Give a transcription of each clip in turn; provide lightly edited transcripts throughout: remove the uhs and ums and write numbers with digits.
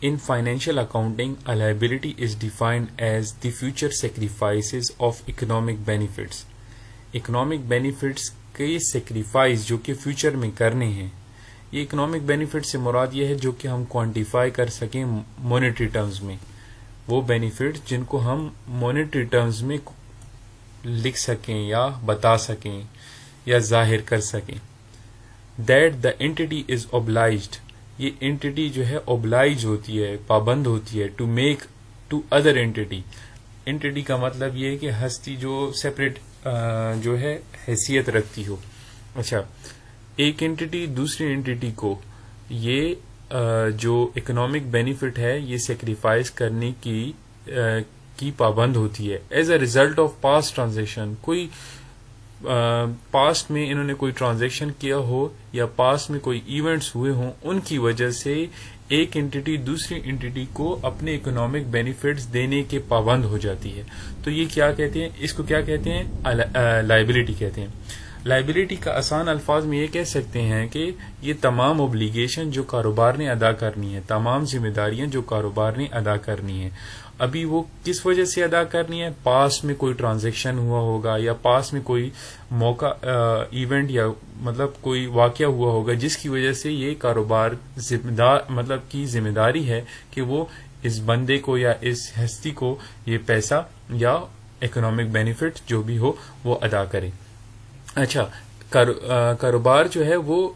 In financial accounting, a liability is defined as the future sacrifices of economic benefits. Economic benefits کے sacrifice جو کہ future میں کرنے ہیں، یہ economic benefit سے مراد یہ ہے جو کہ ہم کوانٹیفائی کر سکیں مونیٹری ٹرمز میں، وہ بینیفٹ جن کو ہم مونیٹری ٹرمز میں لکھ سکیں یا بتا سکیں یا ظاہر کر سکیں. That the entity is obliged، یہ انٹیٹی جو ہے oblige ہوتی ہے، پابند ہوتی ہے to make to other entity. Entity کا مطلب یہ ہے کہ ہستی جو سیپریٹ جو ہے حیثیت رکھتی ہو. اچھا، ایک انٹیٹی دوسری انٹیٹی کو یہ جو اکنامک بینیفٹ ہے یہ سیکریفائز کرنے کی پابند ہوتی ہے as a result of past transaction. کوئی پاسٹ میں انہوں نے کوئی ٹرانزیکشن کیا ہو یا پاسٹ میں کوئی ایونٹس ہوئے ہوں، ان کی وجہ سے ایک انٹیٹی دوسری انٹیٹی کو اپنے اکنامک بینیفٹس دینے کے پابند ہو جاتی ہے. تو یہ کیا کہتے ہیں، اس کو کیا کہتے ہیں، لائبلٹی کہتے ہیں. لائبلٹی کا آسان الفاظ میں یہ کہہ سکتے ہیں کہ یہ تمام اوبلیگیشن جو کاروبار نے ادا کرنی ہے، تمام ذمہ داریاں جو کاروبار نے ادا کرنی ہے، ابھی وہ کس وجہ سے ادا کرنی ہے، پاسٹ میں کوئی ٹرانزیکشن ہوا ہوگا یا پاسٹ میں کوئی موقع ایونٹ یا مطلب کوئی واقعہ ہوا ہوگا جس کی وجہ سے یہ کاروبار کی ذمہ داری ہے کہ وہ اس بندے کو یا اس ہستی کو یہ پیسہ یا اکنامک بینیفٹ جو بھی ہو وہ ادا کرے. اچھا، کاروبار جو ہے وہ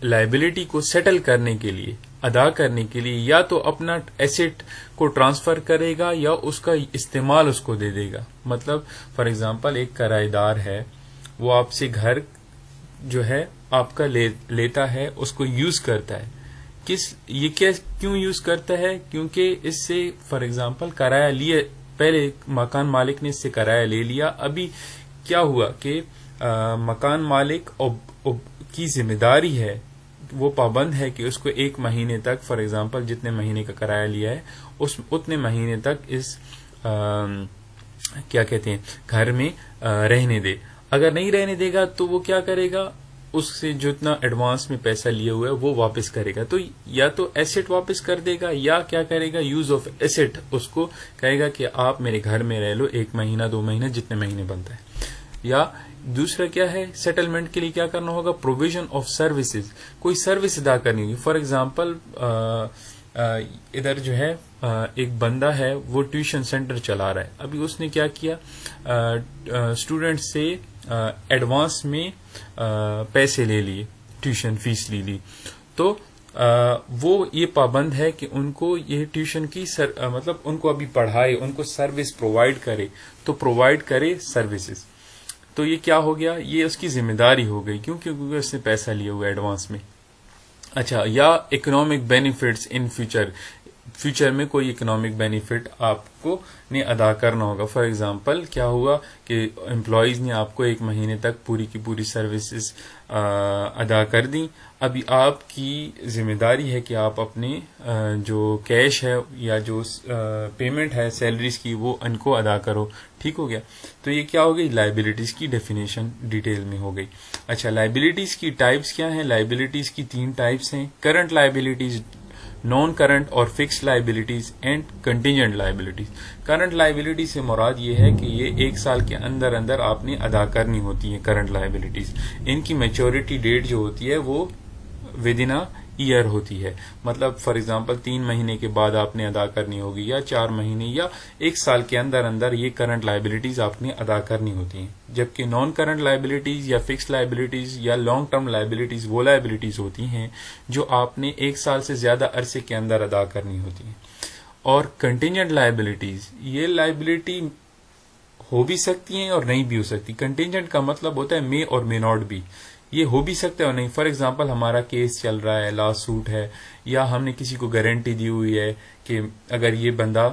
لائبلٹی کو سیٹل کرنے کے لیے، ادا کرنے کے لیے یا تو اپنا ایسٹ کو ٹرانسفر کرے گا یا اس کا استعمال اس کو دے دے گا. مطلب فار ایگزامپل ایک کرایہ دار ہے، وہ آپ سے گھر جو ہے آپ کا لیتا ہے، اس کو یوز کرتا ہے. کیوں یوز کرتا ہے؟ کیونکہ اس سے فار ایگزامپل کرایہ لیے، پہلے مکان مالک نے اس سے کرایہ لے لیا، ابھی کیا ہوا کہ مکان مالک کی ذمہ داری ہے، وہ پابند ہے کہ اس کو ایک مہینے تک فار ایگزامپل جتنے مہینے کا کرایہ لیا ہے اتنے مہینے تک اس کیا کہتے ہیں گھر میں رہنے دے. اگر نہیں رہنے دے گا تو وہ کیا کرے گا، اس سے جتنا ایڈوانس میں پیسہ لیا ہوا ہے وہ واپس کرے گا. تو یا تو ایسٹ واپس کر دے گا یا کیا کرے گا، یوز آف ایسٹ، اس کو کہے گا کہ آپ میرے گھر میں رہ لو 1 مہینہ 2 مہینہ جتنے مہینے بنتا ہے. یا دوسرا کیا ہے، سیٹلمنٹ کے لیے کیا کرنا ہوگا، پروویژن آف سروسز، کوئی سروس ادا کرنی ہوگی. فار ایگزامپل ادھر جو ہے ایک بندہ ہے وہ ٹیوشن سینٹر چلا رہا ہے. ابھی اس نے کیا کیا، اسٹوڈنٹ سے ایڈوانس میں پیسے لے لیے، ٹیوشن فیس لے لی. تو وہ یہ پابند ہے کہ ان کو یہ ٹیوشن کی مطلب ان کو ابھی پڑھائے، ان کو سروس پرووائڈ کرے، تو پرووائڈ کرے سروسز. تو یہ کیا ہو گیا، یہ اس کی ذمہ داری ہو گئی کیونکہ اس نے پیسہ لیا ہوا ایڈوانس میں. اچھا، یا اکنامک بینیفٹس ان فیوچر میں کوئی اکنامک بینیفٹ آپ کو نے ادا کرنا ہوگا. فار ایگزامپل کیا ہوا کہ امپلائیز نے آپ کو 1 مہینے تک پوری کی پوری سروسز ادا کر دیں. ابھی آپ کی ذمہ داری ہے کہ آپ اپنے جو کیش ہے یا جو پیمنٹ ہے سیلریز کی وہ ان کو ادا کرو. ٹھیک ہو گیا. تو یہ کیا ہو گئی، لائبلٹیز کی ڈیفینیشن ڈیٹیل میں ہو گئی. اچھا، لائبلٹیز کی ٹائپس کیا ہیں؟ لائبلٹیز کی 3 ٹائپس ہیں، کرنٹ لائبلٹیز، نان کرنٹ اور fix liabilities and contingent liabilities. Current liability سے مراد یہ ہے کہ یہ 1 سال کے اندر آپ نے ادا کرنی ہوتی ہے. کرنٹ لائبلٹیز، ان کی میچورٹی ڈیٹ جو ہوتی ہے وہ ود ان ایئر ہوتی ہے. مطلب فار ایگزامپل 3 مہینے کے بعد آپ نے ادا کرنی ہوگی یا 4 مہینے یا 1 سال کے اندر یہ کرنٹ لائبلٹیز آپ نے ادا کرنی ہوتی ہیں. جبکہ نان کرنٹ لائبلٹیز یا فکس لائبلٹیز یا لانگ ٹرم لائبلٹیز وہ لائبلٹیز ہوتی ہیں جو آپ نے 1 سال سے زیادہ عرصے کے اندر ادا کرنی ہوتی ہیں. اور کنٹینجنٹ لائبلٹیز، یہ لائبلٹی ہو بھی سکتی ہیں اور نہیں بھی ہو سکتی. کنٹینجنٹ کا مطلب ہوتا ہے مے اور مے ناٹ بھی، یہ ہو بھی سکتا ہے اور نہیں. فار ایگزامپل ہمارا کیس چل رہا ہے، لا سوٹ ہے، یا ہم نے کسی کو گارنٹی دی ہوئی ہے کہ اگر یہ بندہ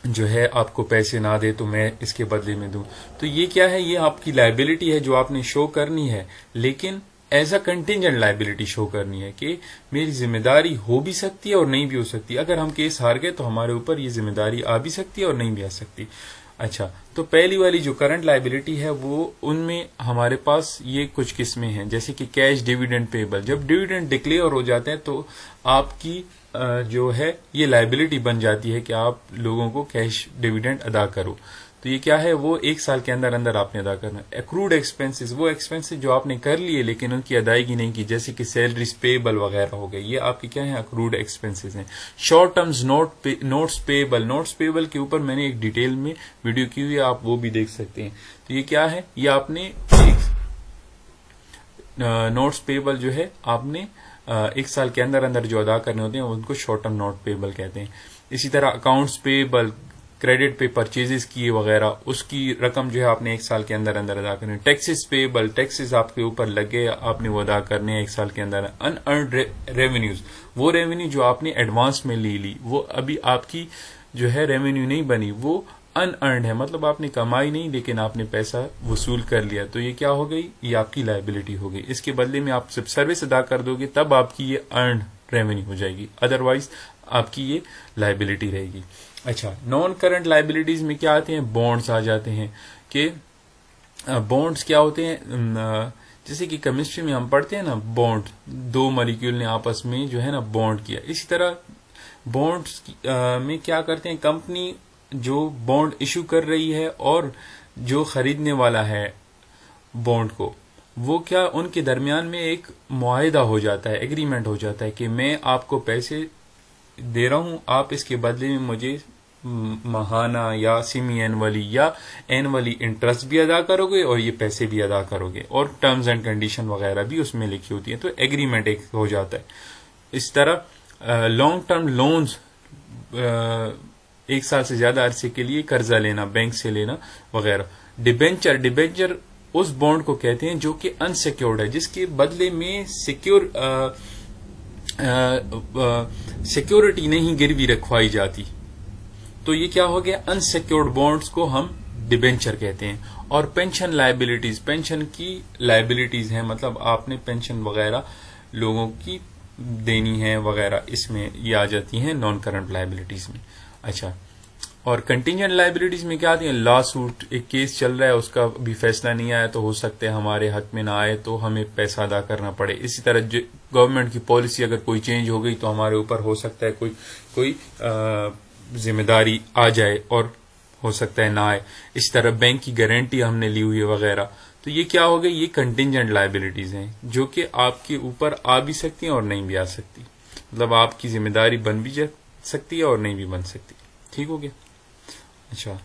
جو ہے آپ کو پیسے نہ دے تو میں اس کے بدلے میں دوں. تو یہ کیا ہے، یہ آپ کی لائبلٹی ہے جو آپ نے شو کرنی ہے، لیکن ایز اے کنٹینجنٹ لائبلٹی شو کرنی ہے کہ میری ذمہ داری ہو بھی سکتی ہے اور نہیں بھی ہو سکتی. اگر ہم کیس ہار گئے تو ہمارے اوپر یہ ذمہ داری آ بھی سکتی ہے اور نہیں بھی آ سکتی. اچھا، تو پہلی والی جو کرنٹ لائبلٹی ہے وہ ان میں ہمارے پاس یہ کچھ قسمیں ہیں، جیسے کہ کیش ڈیویڈنڈ پیبل. جب ڈیویڈنڈ ڈکلیئر ہو جاتے ہیں تو آپ کی جو ہے یہ لائبلٹی بن جاتی ہے کہ آپ لوگوں کو کیش ڈیویڈنڈ ادا کرو. تو یہ کیا ہے، وہ 1 سال کے اندر اندر آپ نے ادا کرنا. ایکروڈ ایکسپینسز، وہ ایکسپینسز جو آپ نے کر لیے لیکن ان کی ادائیگی نہیں کی، جیسے کہ سیلریز پیبل وغیرہ ہو گئے، یہ آپ کے کیا ہیں، ایکروڈ ایکسپینسز ہیں. Short terms notes payable, notes payable کے اوپر میں نے ایک ڈیٹیل میں ویڈیو کی ہوئی ہے، آپ وہ بھی دیکھ سکتے ہیں. تو یہ کیا ہے، یہ آپ نے نوٹس پیبل جو ہے آپ نے 1 سال کے اندر اندر جو ادا کرنے ہوتے ہیں ان کو شارٹ ٹرم نوٹ پیبل کہتے ہیں. اسی طرح اکاؤنٹس پیبل، کریڈٹ پہ پرچیزز کیے وغیرہ، اس کی رقم جو ہے آپ نے 1 سال کے اندر اندر ادا کرنی. ٹیکسز پیبل، ٹیکسز آپ کے اوپر لگے، آپ نے وہ ادا کرنے ہیں 1 سال کے اندر. ان ارنڈ ریونیوز، وہ ریونیو جو آپ نے ایڈوانس میں لی وہ ابھی آپ کی جو ہے ریونیو نہیں بنی، وہ ان ارنڈ ہے، مطلب آپ نے کمائی نہیں لیکن آپ نے پیسہ وصول کر لیا. تو یہ کیا ہو گئی، یہ آپ کی لائبلٹی ہو گئی. اس کے بدلے میں آپ جب سروس ادا کر دو گے تب آپ کی یہ ارنڈ ریونیو ہو جائے گی، ادروائز آپ کی یہ لائبلٹی رہے گی. اچھا، نان کرنٹ لائبلٹیز میں کیا آتے ہیں، بانڈز آ جاتے ہیں. کہ بانڈز کیا ہوتے ہیں، جیسے کہ کیمسٹری میں ہم پڑھتے ہیں نا، بانڈ، 2 مالیکیول نے آپس میں جو ہے نا بانڈ کیا. اسی طرح بانڈز میں کیا کرتے ہیں، کمپنی جو بانڈ ایشو کر رہی ہے اور جو خریدنے والا ہے بانڈ کو، وہ کیا ان کے درمیان میں ایک معاہدہ ہو جاتا ہے، ایگریمنٹ ہو جاتا ہے کہ میں آپ کو پیسے دے رہا ہوں، آپ اس کے بدلے میں مجھے ماہانہ یا سیمی اینولی یا اینولی انٹرسٹ بھی ادا کرو گے اور یہ پیسے بھی ادا کرو گے، اور ٹرمز اینڈ کنڈیشن وغیرہ بھی اس میں لکھی ہوتی ہیں. تو ایگریمنٹ ایک ہو جاتا ہے. اس طرح لانگ ٹرم لونز، 1 سال سے زیادہ عرصے کے لیے قرضہ لینا، بینک سے لینا وغیرہ. ڈیبینچر اس بانڈ کو کہتے ہیں جو کہ انسیکیورڈ ہے، جس کے بدلے میں سیکیورٹی نہیں گروی رکھوائی جاتی. تو یہ کیا ہو گیا، انسیکیورڈ بانڈز کو ہم ڈیبینچر کہتے ہیں. اور پینشن لائبلٹیز، پینشن کی لائبلٹیز ہیں، مطلب آپ نے پینشن وغیرہ لوگوں کی دینی ہے وغیرہ، اس میں یہ آ جاتی ہیں نان کرنٹ لائبلٹیز میں. اچھا، اور کنٹینجنٹ لائبلٹیز میں کیا آتی ہیں، لا سوٹ، ایک کیس چل رہا ہے، اس کا بھی فیصلہ نہیں آیا تو ہو سکتا ہے ہمارے حق میں نہ آئے تو ہمیں پیسہ ادا کرنا پڑے. اسی طرح گورنمنٹ کی پالیسی اگر کوئی چینج ہو گئی تو ہمارے اوپر ہو سکتا ہے کوئی ذمہ داری آ جائے اور ہو سکتا ہے نہ آئے. اسی طرح بینک کی گارنٹی ہم نے لی ہوئی ہے وغیرہ. تو یہ کیا ہو گئی، یہ کنٹینجنٹ لائبلٹیز ہیں جو کہ آپ کے اوپر آ بھی سکتی ہیں اور نہیں بھی آ سکتی، مطلب آپ کی ذمہ داری بن بھی جا سکتی ہے اور نہیں بھی بن سکتی. ٹھیک ہو گیا. اچھا.